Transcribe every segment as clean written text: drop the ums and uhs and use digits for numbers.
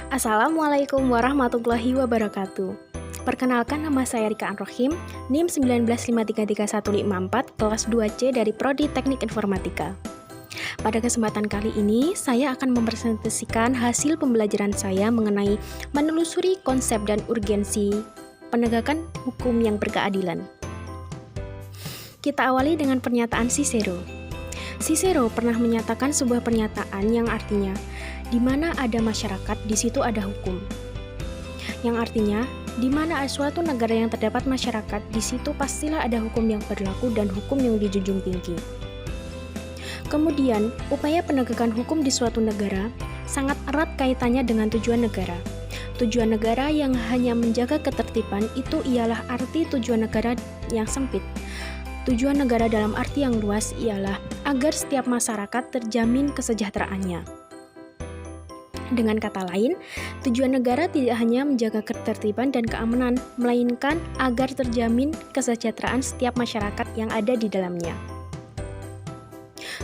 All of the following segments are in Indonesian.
Assalamualaikum warahmatullahi wabarakatuh. Perkenalkan, nama saya Rika Anrohim, NIM 195333154, kelas 2C dari Prodi Teknik Informatika. Pada kesempatan kali ini, saya akan mempresentasikan hasil pembelajaran saya mengenai menelusuri konsep dan urgensi penegakan hukum yang berkeadilan. Kita awali dengan pernyataan Cicero. Cicero pernah menyatakan sebuah pernyataan yang artinya, di mana ada masyarakat, di situ ada hukum. Yang artinya, di mana ada suatu negara yang terdapat masyarakat, di situ pastilah ada hukum yang berlaku dan hukum yang dijunjung tinggi. Kemudian, upaya penegakan hukum di suatu negara sangat erat kaitannya dengan tujuan negara. Tujuan negara yang hanya menjaga ketertiban itu ialah arti tujuan negara yang sempit. Tujuan negara dalam arti yang luas ialah agar setiap masyarakat terjamin kesejahteraannya. Dengan kata lain, tujuan negara tidak hanya menjaga ketertiban dan keamanan, melainkan agar terjamin kesejahteraan setiap masyarakat yang ada di dalamnya.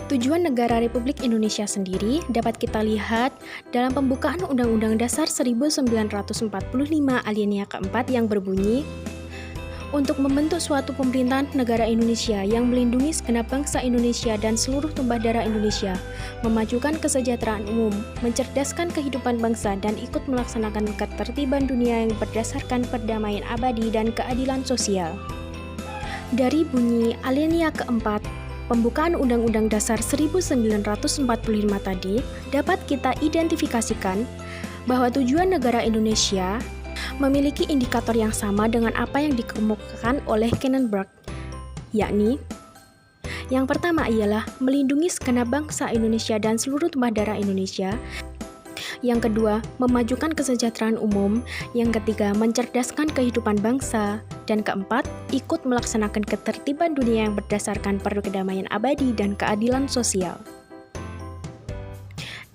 Tujuan negara Republik Indonesia sendiri dapat kita lihat dalam pembukaan Undang-Undang Dasar 1945 alinea keempat yang berbunyi, untuk membentuk suatu pemerintahan negara Indonesia yang melindungi segenap bangsa Indonesia dan seluruh tumpah darah Indonesia, memajukan kesejahteraan umum, mencerdaskan kehidupan bangsa, dan ikut melaksanakan ketertiban dunia yang berdasarkan perdamaian abadi dan keadilan sosial. Dari bunyi alinea keempat, pembukaan Undang-Undang Dasar 1945 tadi dapat kita identifikasikan bahwa tujuan negara Indonesia memiliki indikator yang sama dengan apa yang dikemukakan oleh Kennenberg, yakni yang pertama ialah melindungi segenap bangsa Indonesia dan seluruh tumpah darah Indonesia. Yang kedua, memajukan kesejahteraan umum. Yang ketiga, mencerdaskan kehidupan bangsa. Dan keempat, ikut melaksanakan ketertiban dunia yang berdasarkan perdamaian abadi dan keadilan sosial.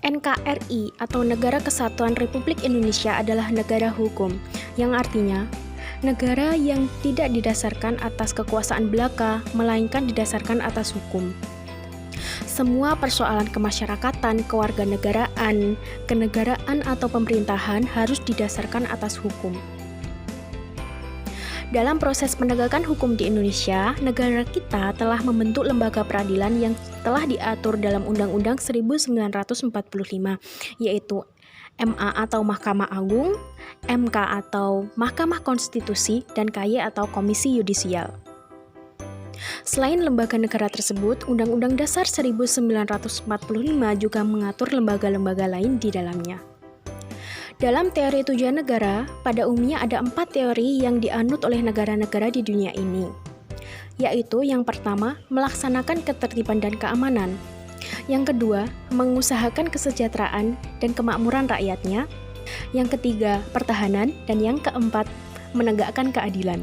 NKRI atau Negara Kesatuan Republik Indonesia adalah negara hukum, yang artinya negara yang tidak didasarkan atas kekuasaan belaka, melainkan didasarkan atas hukum. Semua persoalan kemasyarakatan, kewarganegaraan, kenegaraan atau pemerintahan harus didasarkan atas hukum. Dalam proses penegakan hukum di Indonesia, negara kita telah membentuk lembaga peradilan yang telah diatur dalam Undang-Undang 1945, yaitu MA atau Mahkamah Agung, MK atau Mahkamah Konstitusi, dan KY atau Komisi Yudisial. Selain lembaga negara tersebut, Undang-Undang Dasar 1945 juga mengatur lembaga-lembaga lain di dalamnya. Dalam teori tujuan negara, pada umumnya ada 4 teori yang dianut oleh negara-negara di dunia ini, yaitu yang pertama, melaksanakan ketertiban dan keamanan. Yang kedua, mengusahakan kesejahteraan dan kemakmuran rakyatnya. Yang ketiga, pertahanan. Dan yang keempat, menegakkan keadilan.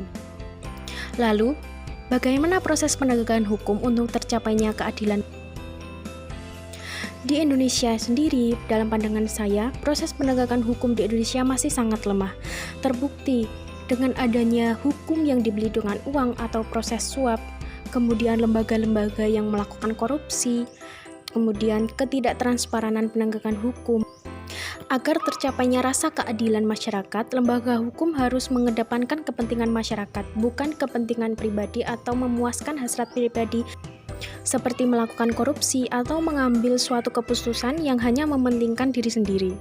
Lalu, bagaimana proses penegakan hukum untuk tercapainya keadilan? Di Indonesia sendiri, dalam pandangan saya, proses penegakan hukum di Indonesia masih sangat lemah. Terbukti dengan adanya hukum yang dibeli dengan uang atau proses suap, kemudian lembaga-lembaga yang melakukan korupsi, kemudian ketidaktransparan penegakan hukum. Agar tercapainya rasa keadilan masyarakat, lembaga hukum harus mengedepankan kepentingan masyarakat, bukan kepentingan pribadi atau memuaskan hasrat pribadi, seperti melakukan korupsi atau mengambil suatu keputusan yang hanya mementingkan diri sendiri.